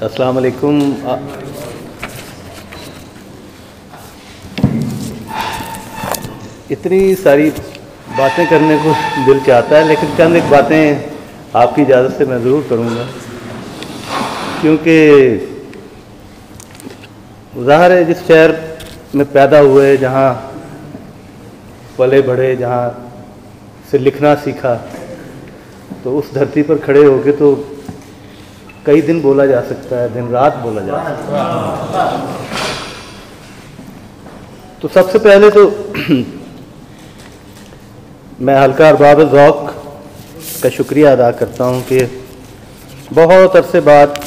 अस्सलाम वालेकुम। इतनी सारी बातें करने को दिल चाहता है, लेकिन चंद एक बातें आपकी इजाज़त से मैं ज़रूर करूँगा, क्योंकि ज़ाहिर है जिस शहर में पैदा हुए, जहाँ पले बढ़े, जहाँ से लिखना सीखा, तो उस धरती पर खड़े होके तो कई दिन बोला जा सकता है, दिन रात बोला जा सकता है। तो सबसे पहले तो मैं हल्का अरबाब ज़ौक़ का शुक्रिया अदा करता हूँ कि बहुत अरसे बाद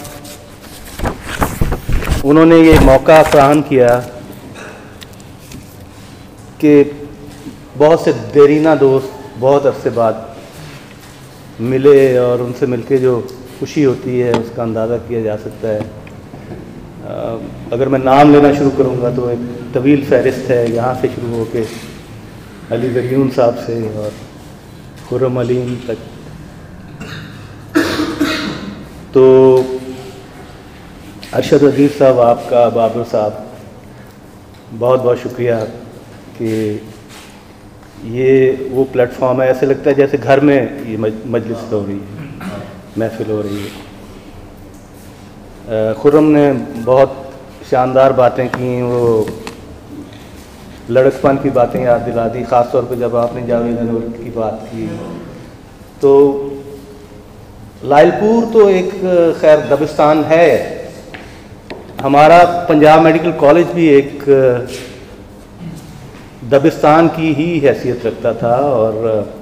उन्होंने ये मौका फराहम किया कि बहुत से देरीना दोस्त बहुत अरसे बाद मिले और उनसे मिलके जो खुशी होती है उसका अंदाज़ा किया जा सकता है। अगर मैं नाम लेना शुरू करूँगा तो एक तवील फहरिस्त है, यहाँ से शुरू होके अली ज़रियून साहब से और खुर्रम अलीम तक। तो अरशद अजीज़ साहब, आपका, बाबर साहब, बहुत बहुत शुक्रिया कि ये वो प्लेटफॉर्म है, ऐसे लगता है जैसे घर में ये मजलिस हो रही है, महफिल हो रही है। खुर्रम ने बहुत शानदार बातें की, वो लड़कपन की बातें याद दिला दी, ख़ास तौर पे जब आपने जावेद अनवर की बात की। तो लायलपुर तो एक खैर दबिस्तान है, हमारा पंजाब मेडिकल कॉलेज भी एक दबिस्तान की ही हैसियत रखता था, और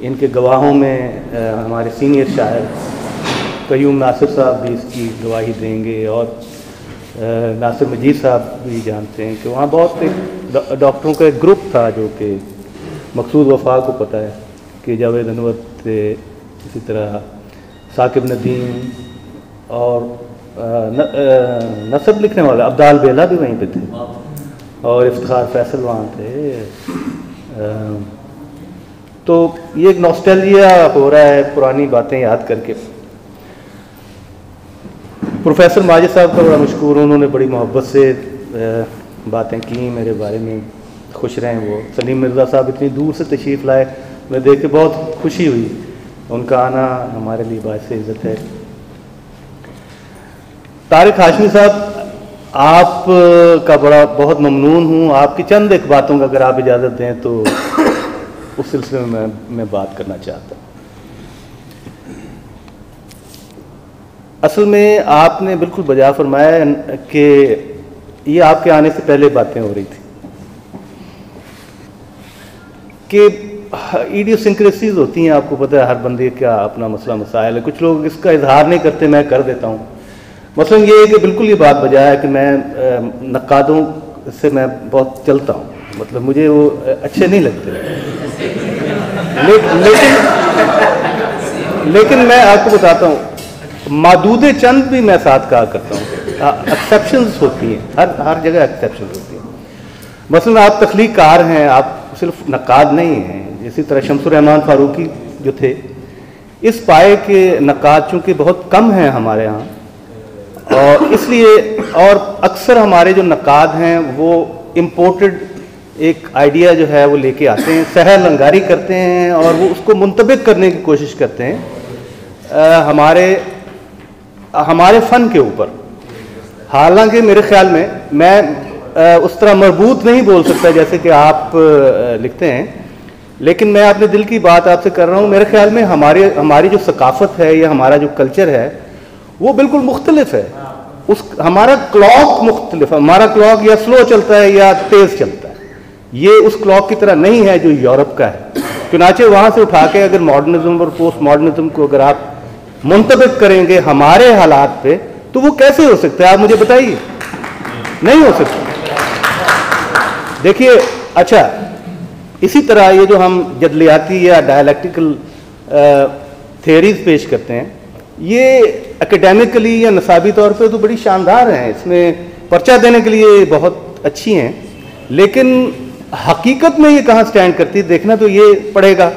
इनके गवाहों में हमारे सीनियर शायर क़य्यूम नासिर साहब भी इसकी गवाही देंगे, और नासिर मजीद साहब भी जानते हैं कि वहाँ बहुत एक डॉक्टरों का एक ग्रुप था जो कि मकसूद वफ़ा को पता है कि जावेद अनवर थे, इसी तरह साकिब नदीम और नसब लिखने वाला अब्दाल बेला भी वहीं पे थे, और इफ्तिखार फैसल वहाँ थे। तो ये एक नॉस्टैल्जिया हो रहा है पुरानी बातें याद करके। प्रोफेसर माजिद साहब का बड़ा मशकूर, उन्होंने बड़ी मोहब्बत से बातें की मेरे बारे में, खुश रहें वो। सलीम मिर्ज़ा साहब इतनी दूर से तशरीफ़ लाए, मैं देख के बहुत खुशी हुई, उनका आना हमारे लिए बाइस इज़्ज़त है। तारिक हाशमी साहब, आप का बड़ा बहुत ममनून हूँ, आपकी चंद एक बातों का अगर आप इजाज़त दें तो उस सिलसिले में मैं बात करना चाहता हूँ। असल में आपने बिल्कुल बजा फरमाया कि ये आपके आने से पहले बातें हो रही थी कि इडियोसिंक्रेसीज होती हैं, आपको पता है हर बंदे का अपना मसला मसाइल है, कुछ लोग इसका इजहार नहीं करते, मैं कर देता हूँ। मसलन ये है कि बिल्कुल ये बात बजा है कि मैं नक्कादों से मैं बहुत चलता हूँ, मतलब मुझे वो अच्छे नहीं लगते, लेकिन मैं आपको बताता हूँ, मादूदे चंद भी मैं साथ कहा करता हूँ। एक्सेप्शंस होती हैं, हर जगह एक्सेप्शंस होती हैं। मसलन आप तख्लीक कार हैं, आप सिर्फ नक्काद नहीं हैं। इसी तरह शमसुर रहमान फारूकी जो थे, इस पाए के नक्काद चूँकि बहुत कम हैं हमारे यहाँ, और इसलिए और अक्सर हमारे जो नक्काद हैं वो इम्पोर्टेड एक आइडिया जो है वो लेके आते हैं, सहर लंगारी करते हैं और वो उसको मुंतबिक करने की कोशिश करते हैं हमारे फ़न के ऊपर। हालांकि मेरे ख्याल में मैं उस तरह मरबूत नहीं बोल सकता जैसे कि आप लिखते हैं, लेकिन मैं अपने दिल की बात आपसे कर रहा हूँ। मेरे ख्याल में हमारी जो सकाफ़त है या हमारा जो कल्चर है वो बिल्कुल मुख्तलिफ है। हमारा क्लॉक मुख्तलिफ है, हमारा क्लॉक या स्लो चलता है या तेज़ चलता है, ये उस क्लॉक की तरह नहीं है जो यूरोप का है। चुनाचे वहाँ से उठा के अगर मॉडर्निज्म और पोस्ट मॉडर्निज्म को अगर आप मुंतबिक करेंगे हमारे हालात पे, तो वो कैसे हो सकता है, आप मुझे बताइए। नहीं हो सकता। देखिए, अच्छा, इसी तरह ये जो हम जदलियाती या डायलैक्टिकल थियरीज पेश करते हैं, ये एकेडमिकली या नसाबी तौर पे तो बड़ी शानदार हैं, इसमें पर्चा देने के लिए बहुत अच्छी हैं, लेकिन हकीकत में ये कहाँ स्टैंड करती है देखना तो ये पड़ेगा।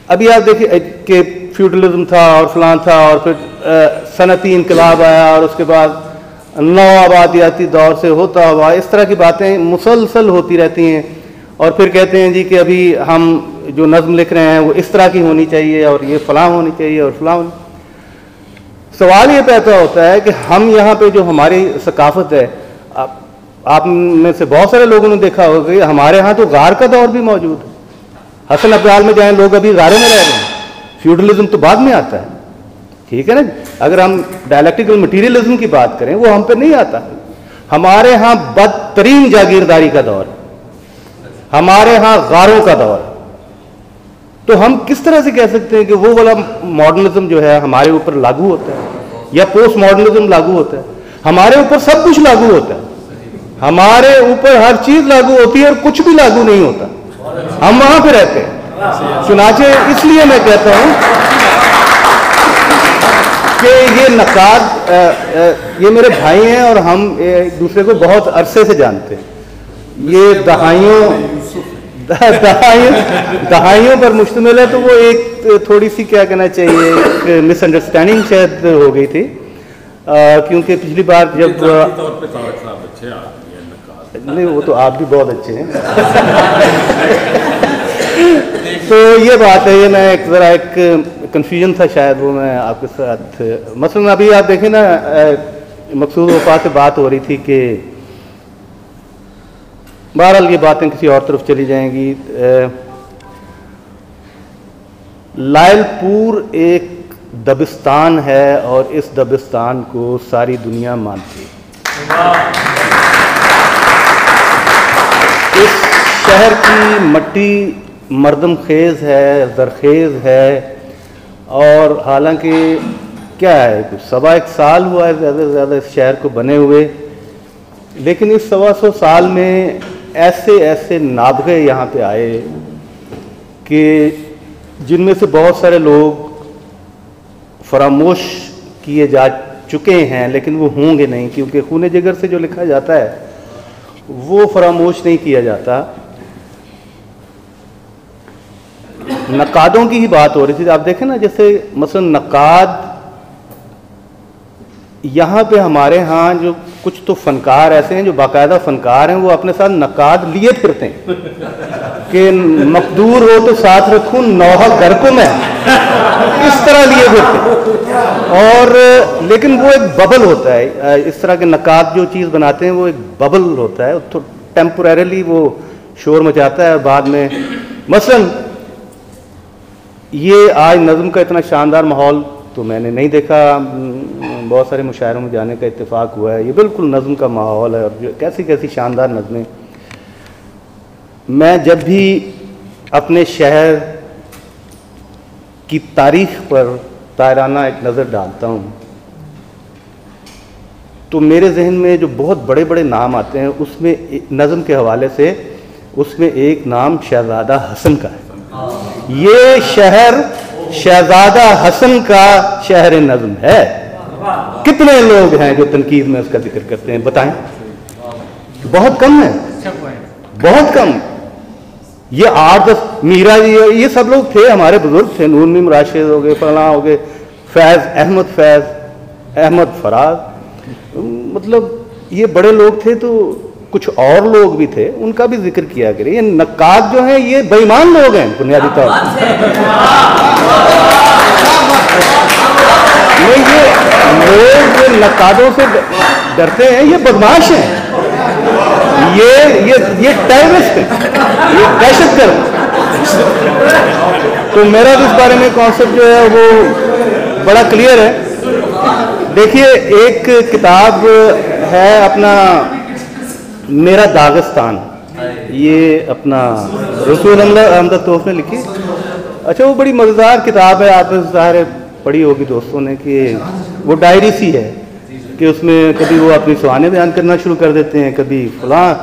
अभी आप देखिए कि फ्यूडलिज्म था और फलां था और फिर सनती इनकलाब आया और उसके बाद नौआबादियाती दौर से होता हुआ, इस तरह की बातें मुसलसल होती रहती हैं। और फिर कहते हैं जी कि अभी हम जो नज़्म लिख रहे हैं वो इस तरह की होनी चाहिए और ये फ़लाँ होनी चाहिए और फ़लाँ। सवाल ये पैदा होता है कि हम यहाँ पे जो हमारी सकाफ़त है, आप में से बहुत सारे लोगों ने देखा होगा कि हमारे यहाँ तो गार का दौर भी मौजूद है। हसन अब्दाल में जाएँ, लोग अभी गारे में रह रहे हैं। फ्यूडलिज्म तो बाद में आता है, ठीक है ना। अगर हम डायलेक्टिकल मटीरियलिज्म की बात करें, वो हम पे नहीं आता। हमारे यहाँ बदतरीन जागीरदारी का दौर, हमारे यहाँ गारों का दौर। तो हम किस तरह से कह सकते हैं कि वो वाला मॉडर्निज्म जो है हमारे ऊपर लागू होता है या पोस्ट मॉडर्निज्म लागू होता है? हमारे ऊपर सब कुछ लागू होता है, हमारे ऊपर हर चीज लागू होती है और कुछ भी लागू नहीं होता। हम वहां पे रहते हैं। चुनाचे इसलिए मैं कहता हूं कि ये नकाद, ये मेरे भाई हैं और हम एक दूसरे को बहुत अरसे से जानते हैं। ये दहाइयों पर मुश्तमिल है, तो वो एक थोड़ी सी क्या कहना चाहिए, एक मिसअंडरस्टैंडिंग शायद हो गई थी। क्योंकि पिछली बार जब नहीं, वो तो आप भी बहुत अच्छे हैं तो ये बात है, ये मैं एक ज़रा एक कन्फ्यूजन था शायद, वो मैं आपके साथ मसलन अभी आप देखें ना, मकसूद वफा से बात हो रही थी कि बहरहाल ये बातें किसी और तरफ चली जाएंगी। लायलपुर एक दबिस्तान है और इस दबिस्तान को सारी दुनिया मानती है। इस शहर की मट्टी मर्दम खेज है, जरखेज है, और हालांकि क्या है, कुछ 1.25 साल हुआ है ज़्यादा से ज़्यादा इस शहर को बने हुए, लेकिन इस 125 साल में ऐसे ऐसे नाबगे यहाँ पे आए कि जिनमें से बहुत सारे लोग फरामोश किए जा चुके हैं, लेकिन वो होंगे नहीं, क्योंकि खूने जिगर से जो लिखा जाता है वो फरामोश नहीं किया जाता। नकादों की ही बात हो रही थी। आप देखें ना, जैसे मसलन नकाद, यहाँ पे हमारे यहाँ जो कुछ तो फनकार ऐसे हैं जो बाकायदा फनकार हैं, वो अपने साथ नकाद लिए फिरते हैं कि मकदूर हो तो साथ रखूं, नौहा घर को मैं, इस तरह लिए फिरते हैं। और लेकिन वो एक बबल होता है, इस तरह के नकाद जो चीज़ बनाते हैं वो एक बबल होता है, तो टेम्पोरेरली वो शोर मचाता है, बाद में मसलन ये आज नज़्म का इतना शानदार माहौल तो मैंने नहीं देखा। बहुत सारे मुशायरों में जाने का इत्तेफाक हुआ है, ये बिल्कुल नज़्म का माहौल है, और कैसी कैसी शानदार नज़में। मैं जब भी अपने शहर की तारीख पर तायराना एक नज़र डालता हूँ, तो मेरे जहन में जो बहुत बड़े बड़े नाम आते हैं, उसमें नज़्म के हवाले से उसमें एक नाम शहज़ादा हसन का है। ये शहर शहज़ादा हसन का शहर नज़्म है। कितने लोग हैं जो तनकीद में उसका जिक्र करते हैं, बताएं? बहुत कम है, बहुत कम। ये 8-10 मीरा जी, ये सब लोग थे, हमारे बुजुर्ग थे, नूर मीम राशिद हो गए, फलां हो गए, फैज़ अहमद फराज, मतलब ये बड़े लोग थे। तो कुछ और लोग भी थे, उनका भी जिक्र किया करें। ये नक्काद जो हैं ये बेईमान लोग हैं बुनियादी तौर पर। ये लोग नक्कादों से डरते हैं, ये बदमाश हैं, ये टेररिस्ट हैं, ये दहशतगर्द। तो मेरा इस बारे में कॉन्सेप्ट जो है वो बड़ा क्लियर है। देखिए, एक किताब है अपना मेरा दागिस्तान, ये अपना रसूल अहमद तोफ ने लिखी। अच्छा, वो बड़ी मज़ेदार किताब है, आपने ज़ाहिर पढ़ी होगी दोस्तों ने, कि वो डायरी सी है कि उसमें कभी वो अपनी सुहाने बयान करना शुरू कर देते हैं, कभी फलां,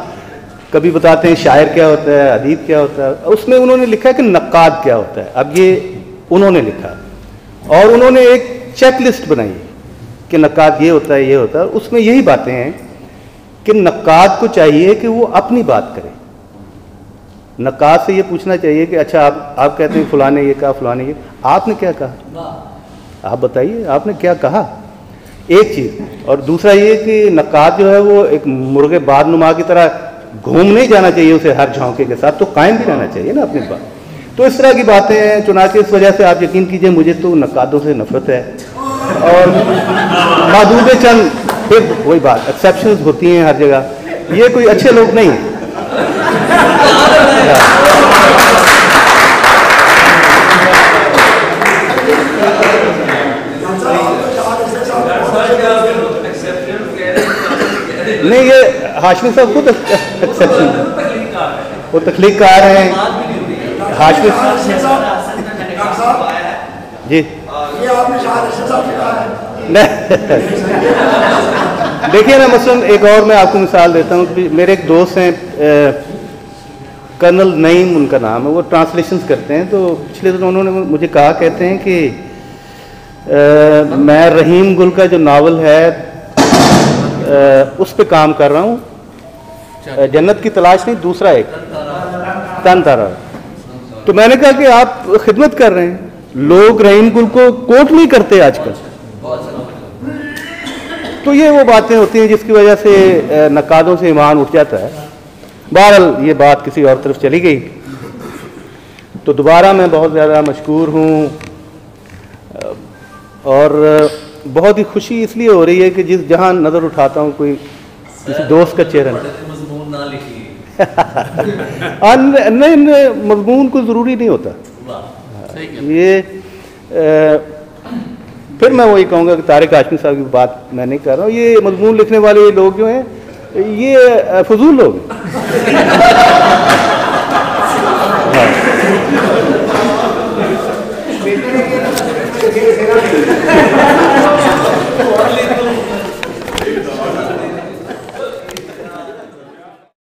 कभी बताते हैं शायर क्या होता है, अदीब क्या होता है। उसमें उन्होंने लिखा है कि नक्काद क्या होता है। अब ये उन्होंने लिखा और उन्होंने एक चेक लिस्ट बनाई कि नक्काद ये होता है, ये होता है। उसमें यही बातें हैं कि नक्काद को चाहिए कि वो अपनी बात करे। नक्काद से ये पूछना चाहिए कि अच्छा आप कहते हैं फलाने ये कहा, फलाने ये, आपने क्या कहा, आप बताइए आपने क्या कहा। एक चीज़। और दूसरा ये कि नक्काद जो है वो एक मुर्गे बादनुमा की तरह घूम नहीं जाना चाहिए उसे हर झोंके के साथ, तो कायम भी रहना चाहिए ना अपनी बात। तो इस तरह की बातें हैं, चुनाचे इस वजह से आप यकीन कीजिए मुझे तो नक्कादों से नफरत है। और मादूदे चंद, फिर वही बात, एक्सेप्शंस होती हैं हर जगह, ये कोई अच्छे लोग नहीं हैं। नहीं, ये हाशमी साहब खुद एक्सेप्शन, वो तख्लीक़कार हैं हाशमी जी। देखिए ना, मसलन एक और मैं आपको मिसाल देता हूँ कि मेरे एक दोस्त हैं, कर्नल नईम उनका नाम है, वो ट्रांसलेशंस करते हैं। तो पिछले दिनों उन्होंने मुझे कहा, कहते हैं कि मैं रहीम गुल का जो नावल है उस पे काम कर रहा हूँ, जन्नत की तलाश नहीं, दूसरा एक तन तारा। तो मैंने कहा कि आप खिदमत कर रहे हैं, लोग रहीम गुल को कोट नहीं करते आजकल। तो ये वो बातें होती हैं जिसकी वजह से नक्कादों से ईमान उठ जाता है। बहरहाल ये बात किसी और तरफ चली गई। तो दोबारा मैं बहुत ज़्यादा मशकूर हूँ और बहुत ही खुशी इसलिए हो रही है कि जिस जहाँ नज़र उठाता हूँ कोई किसी दोस्त का चेहरा नहीं, मजमून को ज़रूरी नहीं होता ये। फिर मैं वही कहूँगा कि तारिक हाशमी साहब की बात मैं नहीं कर रहा हूँ, ये मजमून लिखने वाले लोग जो हैं ये फजूल लोग हैं।